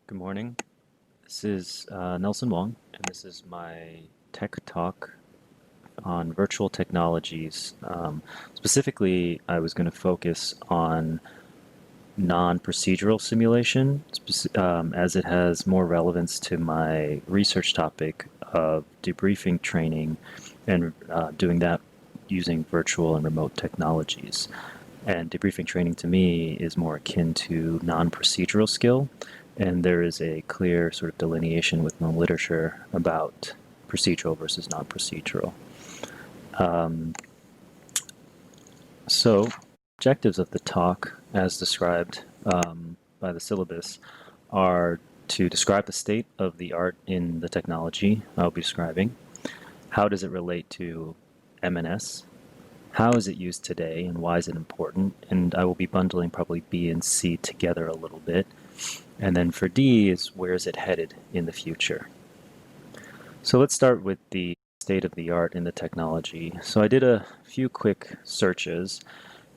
Good morning. This is Nelson Wong, and this is my tech talk on virtual technologies. Specifically, I was going to focus on non-procedural simulation, as it has more relevance to my research topic of debriefing training and doing that using virtual and remote technologies. And debriefing training to me is more akin to non-procedural skill, and there is a clear sort of delineation within the literature about procedural versus non-procedural. Um, so, objectives of the talk, as described by the syllabus, are to describe the state of the art in the technology I'll be describing. How does it relate to MNS? How is it used today and why is it important? And I will be bundling probably B and C together a little bit. And then for D is where is it headed in the future? So let's start with the state of the art in the technology. So I did a few quick searches,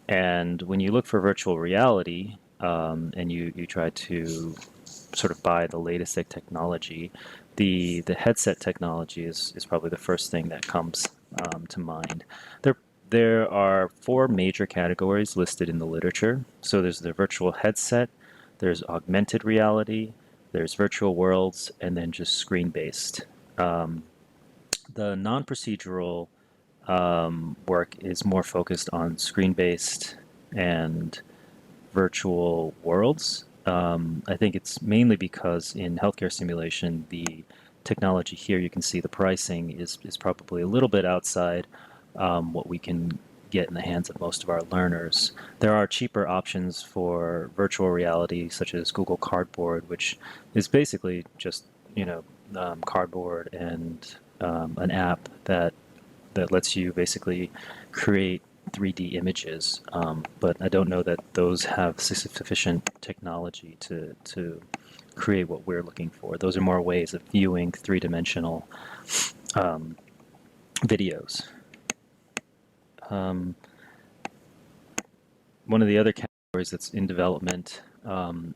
and when you look for virtual reality and you try to sort of buy the latest technology, the headset technology is probably the first thing that comes to mind. There there are four major categories listed in the literature. So there's the virtual headset, there's augmented reality, there's virtual worlds, and then just screen-based. Um, the non-procedural work is more focused on screen-based and virtual worlds. I think it's mainly because in healthcare simulation, the technology here, you can see the pricing is probably a little bit outside what we can get in the hands of most of our learners. There are cheaper options for virtual reality, such as Google Cardboard, which is basically just, cardboard and an app that lets you basically create 3D images, but I don't know that those have sufficient technology to create what we're looking for. Those are more ways of viewing three-dimensional um, videos. Um, One of the other categories that's in development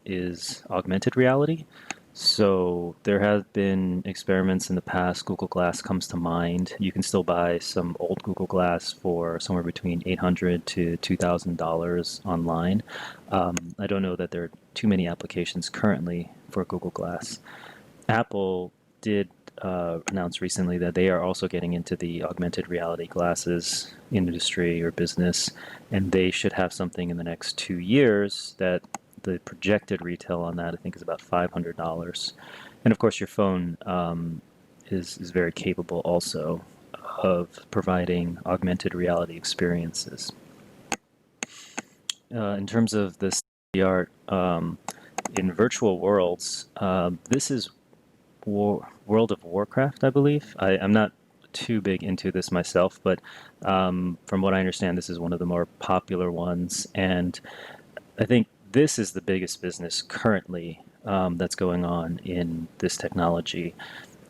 is augmented reality. So there have been experiments in the past. Google Glass comes to mind. You can still buy some old Google Glass for somewhere between $800 to $2,000 online. I don't know that there are too many applications currently for Google Glass. Apple did announce recently that they are also getting into the augmented reality glasses industry or business, and they should have something in the next 2 years that the projected retail on that I think is about $500. And of course, your phone is very capable also of providing augmented reality experiences. In terms of the art in virtual worlds, this is World of Warcraft, I believe. I'm not too big into this myself, but from what I understand, this is one of the more popular ones. And I think this is the biggest business currently that's going on in this technology,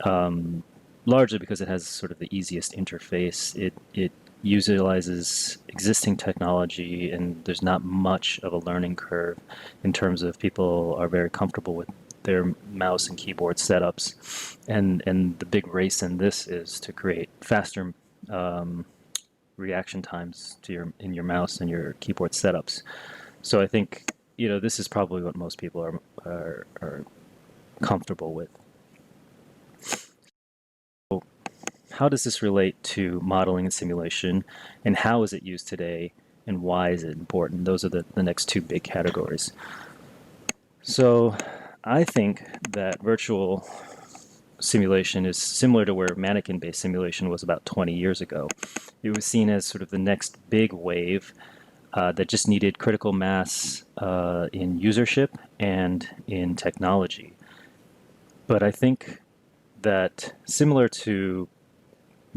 um, largely because it has sort of the easiest interface. It utilizes existing technology, and there's not much of a learning curve in terms of people are very comfortable with their mouse and keyboard setups. And the big race in this is to create faster um, reaction times to your mouse and your keyboard setups. So I think this is probably what most people are comfortable with. So how does this relate to modeling and simulation, and how is it used today, and why is it important? Those are the next two big categories. So I think that virtual simulation is similar to where mannequin-based simulation was about 20 years ago. It was seen as sort of the next big wave that just needed critical mass in usership and in technology. But I think that similar to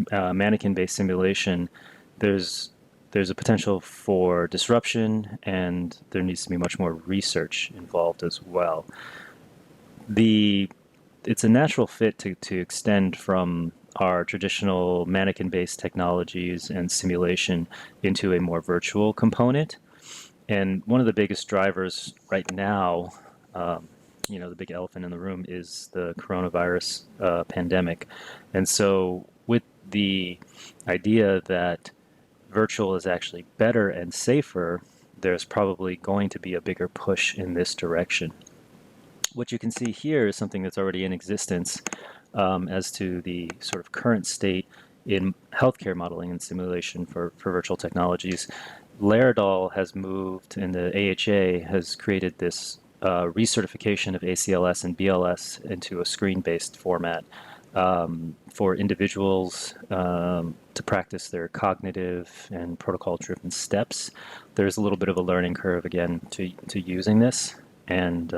mannequin-based simulation, there's there's a potential for disruption, and there needs to be much more research involved as well. The It's a natural fit to extend from our traditional mannequin-based technologies and simulation into a more virtual component. And one of the biggest drivers right now, um, the big elephant in the room is the coronavirus pandemic. And so, with the idea that virtual is actually better and safer, there's probably going to be a bigger push in this direction. What you can see here is something that's already in existence as to the sort of current state in healthcare modeling and simulation for virtual technologies. Laerdal has moved, and the AHA has created this recertification of ACLS and BLS into a screen-based format for individuals to practice their cognitive and protocol-driven steps. There's a little bit of a learning curve, again, to using this, and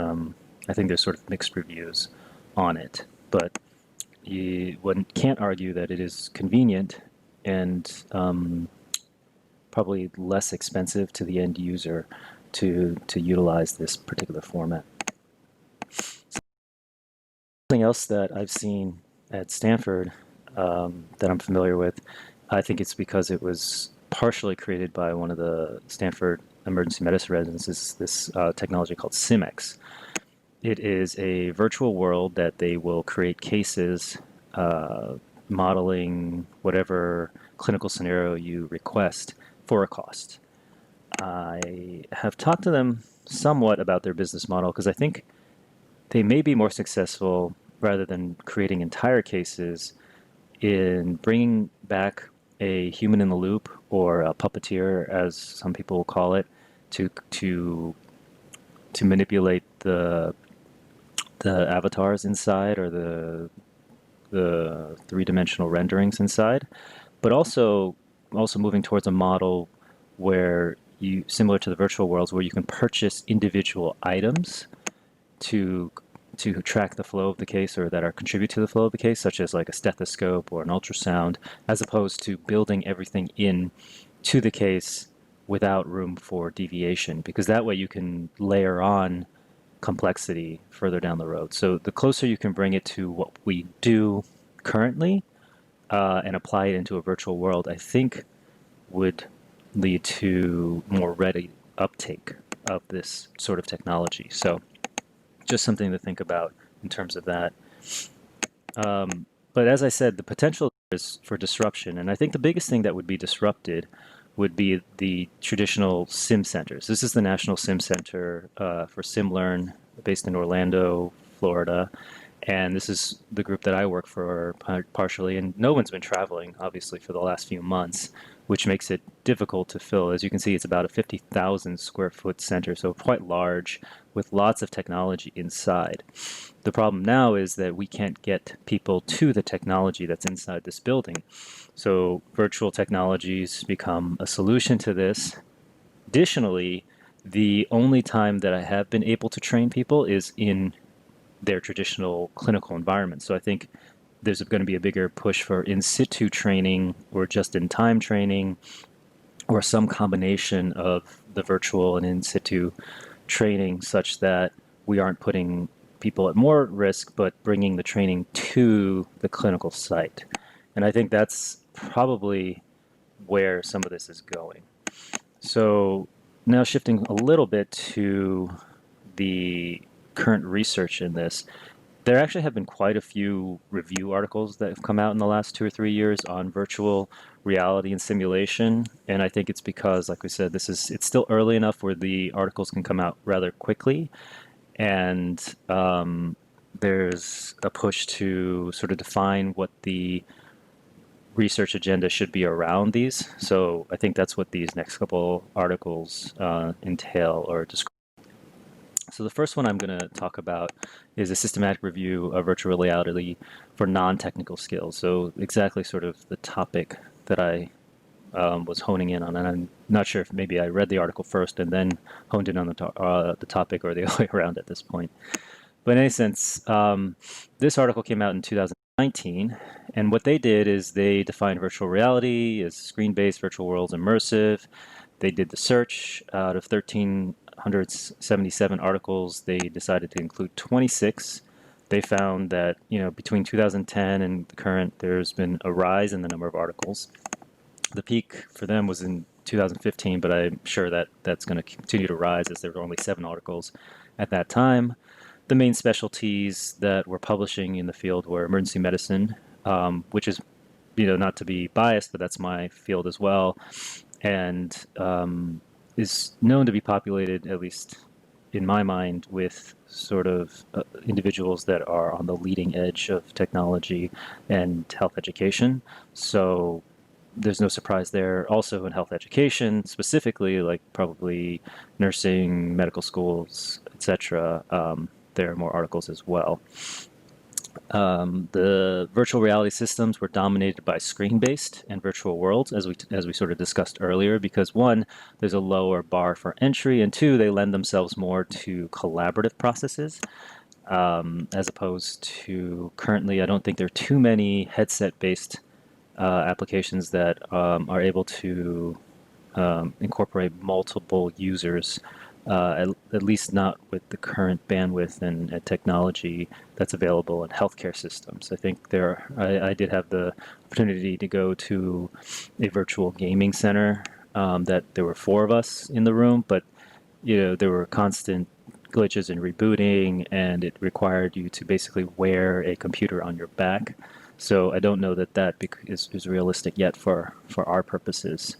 I think there's sort of mixed reviews on it. But one can't argue that it is convenient and probably less expensive to the end user to utilize this particular format. Something else that I've seen at Stanford that I'm familiar with, I think it's because it was partially created by one of the Stanford emergency medicine residents, is this technology called SimX. It is a virtual world that they will create cases modeling whatever clinical scenario you request for a cost. I have talked to them somewhat about their business model because I think they may be more successful rather than creating entire cases in bringing back a human in the loop or a puppeteer, as some people call it, to manipulate the avatars inside or the three-dimensional renderings inside, but also moving towards a model where you, similar to the virtual worlds, where you can purchase individual items to track the flow of the case or that are contribute to the flow of the case, such as like a stethoscope or an ultrasound, as opposed to building everything in to the case without room for deviation, because that way you can layer on complexity further down the road. So the closer you can bring it to what we do currently and apply it into a virtual world, I think would lead to more ready uptake of this sort of technology. So just something to think about in terms of that. But as I said, the potential is for disruption. And I think the biggest thing that would be disrupted would be the traditional sim centers. This is the National Sim Center for SimLearn, based in Orlando, Florida. And this is the group that I work for partially. And no one's been traveling, obviously, for the last few months, which makes it difficult to fill. As you can see, it's about a 50,000 square foot center, so quite large, with lots of technology inside. The problem now is that we can't get people to the technology that's inside this building. So virtual technologies become a solution to this. Additionally, the only time that I have been able to train people is in their traditional clinical environment. So I think there's going to be a bigger push for in situ training or just in time training or some combination of the virtual and in situ training, such that we aren't putting people at more risk, but bringing the training to the clinical site. And I think that's probably where some of this is going. So now shifting a little bit to the current research in this, there actually have been quite a few review articles that have come out in the last 2 or 3 years on virtual reality and simulation. And I think it's because, like we said, it's still early enough where the articles can come out rather quickly. And there's a push to sort of define what the research agenda should be around these. So I think that's what these next couple articles entail or describe. So the first one I'm going to talk about is a systematic review of virtual reality for non-technical skills. So exactly sort of the topic that I was honing in on. And I'm not sure if maybe I read the article first and then honed in on the topic, or the other way around at this point. But in any sense, this article came out in 2019, and what they did is they defined virtual reality as screen-based virtual worlds, immersive. They did the search. Out of 1,377 articles, they decided to include 26. They found that, between 2010 and the current, there's been a rise in the number of articles. The peak for them was in 2015, but I'm sure that that's going to continue to rise, as there were only 7 articles at that time. The main specialties that we're publishing in the field were emergency medicine, which is, not to be biased, but that's my field as well, and is known to be populated, at least in my mind, with sort of individuals that are on the leading edge of technology and health education. So there's no surprise there. Also in health education, specifically, like probably nursing, medical schools, etc. There are more articles as well. The virtual reality systems were dominated by screen-based and virtual worlds, as we sort of discussed earlier, because one, there's a lower bar for entry, and two, they lend themselves more to collaborative processes, as opposed to currently, I don't think there are too many headset-based applications that are able to incorporate multiple users, at least not with the current bandwidth and technology that's available in healthcare systems. I think I did have the opportunity to go to a virtual gaming center that there were four of us in the room, but there were constant glitches and rebooting, and it required you to basically wear a computer on your back. So I don't know that is realistic yet for our purposes.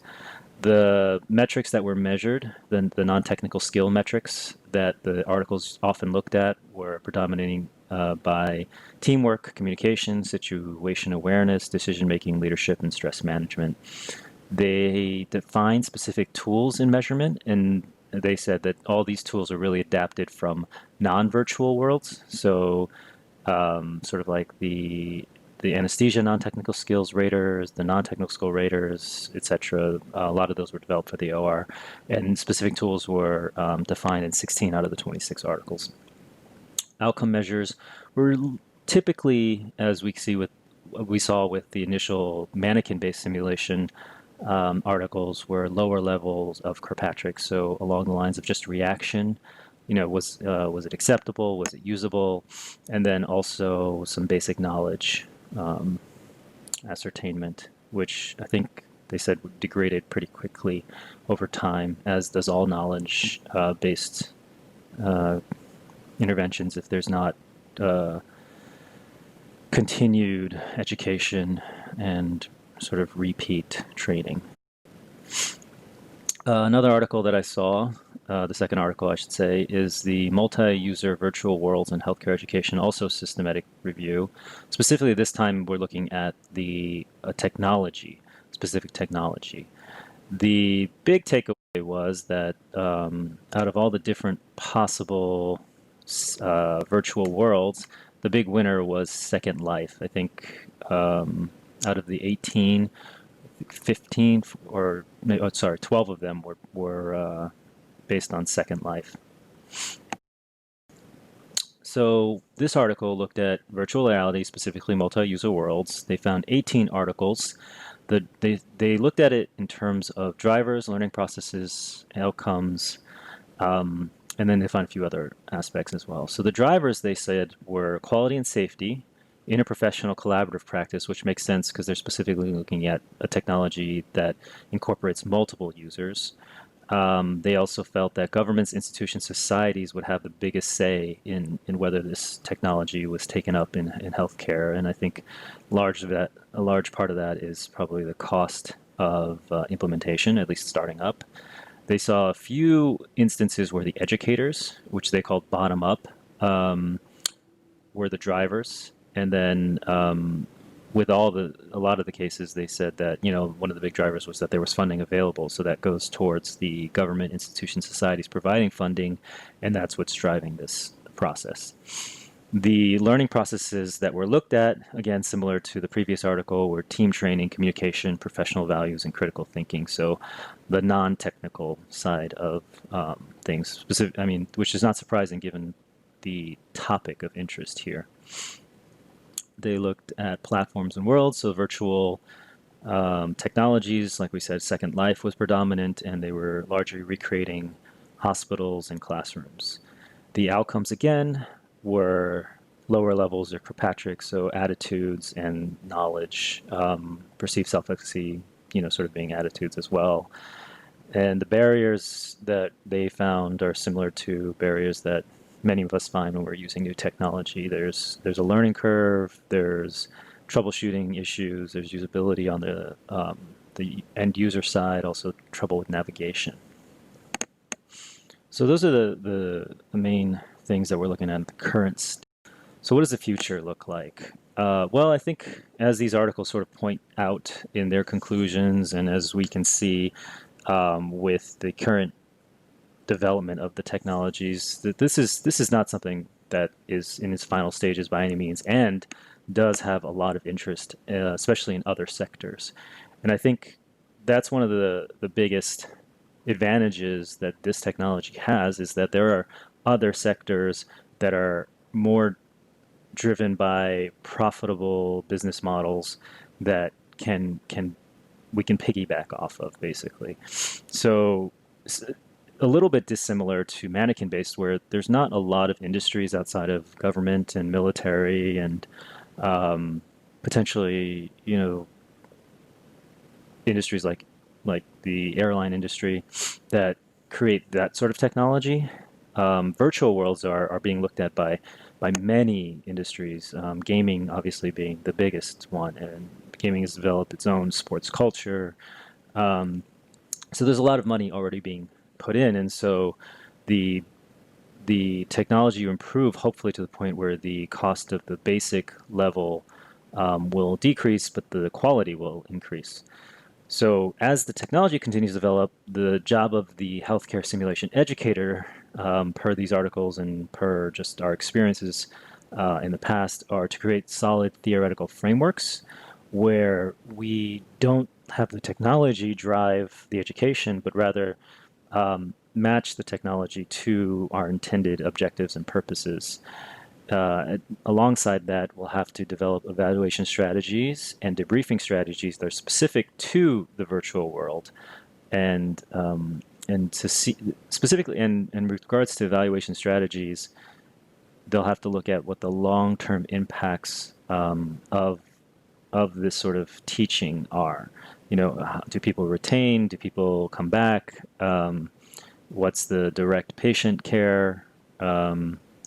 The metrics that were measured, the non-technical skill metrics that the articles often looked at, were predominating by teamwork, communication, situation awareness, decision-making, leadership, and stress management. They defined specific tools in measurement, and they said that all these tools are really adapted from non-virtual worlds. So sort of like the anesthesia non-technical skills raters, the non-technical skill raters, etc. A lot of those were developed for the OR, and specific tools were defined in 16 out of the 26 articles. Outcome measures were typically, as we saw with the initial mannequin-based simulation articles, were lower levels of Kirkpatrick, so along the lines of just reaction. Was it acceptable? Was it usable? And then also some basic knowledge ascertainment, which I think they said degraded pretty quickly over time, as does all knowledge based interventions if there's not continued education and sort of repeat training. Another article that I saw, the second article I should say, is the Multi-User Virtual Worlds in Healthcare Education, also systematic review. Specifically, this time we're looking at the specific technology. The big takeaway was that out of all the different possible virtual worlds, the big winner was Second Life. I think out of the 18, 15 or oh, sorry, 12 of them were based on Second Life. So this article looked at virtual reality, specifically multi-user worlds. They found 18 articles. They looked at it in terms of drivers, learning processes, outcomes, and then they found a few other aspects as well. So the drivers, they said, were quality and safety, interprofessional collaborative practice, which makes sense because they're specifically looking at a technology that incorporates multiple users. They also felt that governments, institutions, societies would have the biggest say in whether this technology was taken up in healthcare. And I think a large part of that is probably the cost of implementation, at least starting up. They saw a few instances where the educators, which they called bottom up, were the drivers. And then with a lot of the cases, they said that, one of the big drivers was that there was funding available. So that goes towards the government, institutions, societies providing funding, and that's what's driving this process. The learning processes that were looked at, again, similar to the previous article, were team training, communication, professional values, and critical thinking. So the non-technical side of things, which is not surprising given the topic of interest here. They looked at platforms and worlds, so virtual technologies, like we said, Second Life was predominant, and they were largely recreating hospitals and classrooms. The outcomes, again, were lower levels of Kirkpatrick, so attitudes and knowledge, perceived self-efficacy, sort of being attitudes as well. And the barriers that they found are similar to barriers that many of us find when we're using new technology. There's a learning curve, there's troubleshooting issues, there's usability on the end user side, also trouble with navigation. So those are the main things that we're looking at the current state. So what does the future look like? Well, I think as these articles sort of point out in their conclusions, and as we can see with the current development of the technologies, that this is not something that is in its final stages by any means, and does have a lot of interest, especially in other sectors. And I think that's one of the biggest advantages that this technology has, is that there are other sectors that are more driven by profitable business models that can we can piggyback off of, basically. So a little bit dissimilar to mannequin based, where there's not a lot of industries outside of government and military and potentially, industries like the airline industry that create that sort of technology. Virtual worlds are being looked at by many industries, gaming obviously being the biggest one, and gaming has developed its own sports culture. Um, so there's a lot of money already being put in, and so the the technology will improve, hopefully to the point where the cost of the basic level will decrease, but the quality will increase. So as the technology continues to develop, the job of the healthcare simulation educator, per these articles and per just our experiences in the past, are to create solid theoretical frameworks where we don't have the technology drive the education, but rather match the technology to our intended objectives and purposes. Alongside that, we'll have to develop evaluation strategies and debriefing strategies that are specific to the virtual world, and to see specifically in regards to evaluation strategies, they'll have to look at what the long-term impacts of this sort of teaching are. Do people retain? Do people come back? What's the direct patient care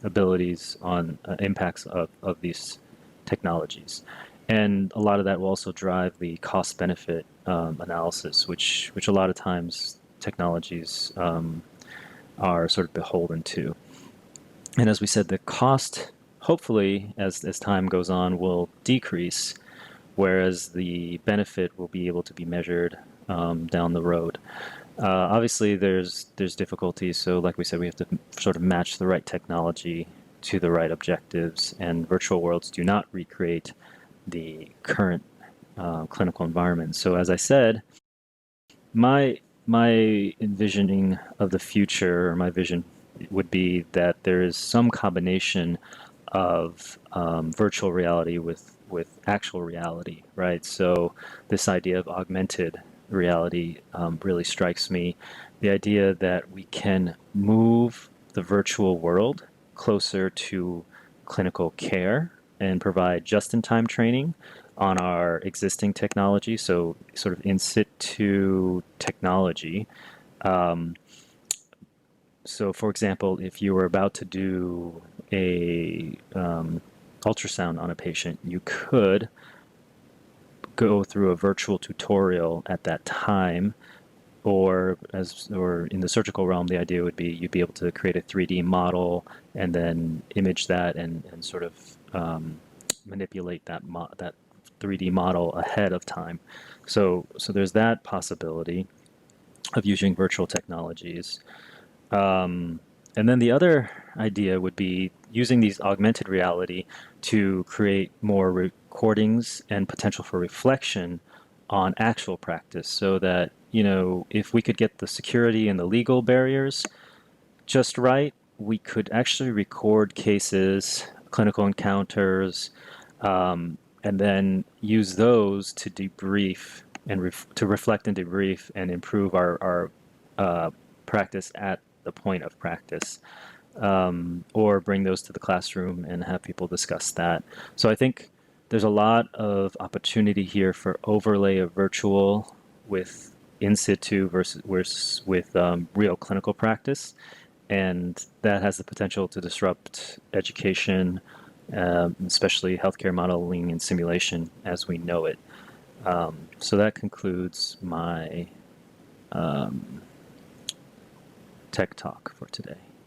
abilities on impacts of these technologies? And a lot of that will also drive the cost benefit analysis, which a lot of times technologies are sort of beholden to. And as we said, the cost, hopefully, as time goes on, will decrease, whereas the benefit will be able to be measured down the road. Obviously, there's difficulties. So, like we said, we have to sort of match the right technology to the right objectives, and virtual worlds do not recreate the current clinical environment. So, as I said, my envisioning of the future, or my vision, would be that there is some combination of virtual reality with actual reality, right? So this idea of augmented reality really strikes me. The idea that we can move the virtual world closer to clinical care and provide just-in-time training on our existing technology, so sort of in situ technology. Um, so, for example, if you were about to do a ultrasound on a patient, you could go through a virtual tutorial at that time, or in the surgical realm, the idea would be you'd be able to create a 3D model and then image that and sort of manipulate that 3D model ahead of time. So there's that possibility of using virtual technologies. Um, and then the other idea would be using these augmented reality to create more recordings and potential for reflection on actual practice, so that, if we could get the security and the legal barriers just right, we could actually record cases, clinical encounters, and then use those to debrief and to reflect and debrief and improve our practice at the point of practice, or bring those to the classroom and have people discuss that. So I think there's a lot of opportunity here for overlay of virtual with in situ versus with real clinical practice. and that has the potential to disrupt education, especially healthcare modeling and simulation as we know it. So that concludes my tech talk for today.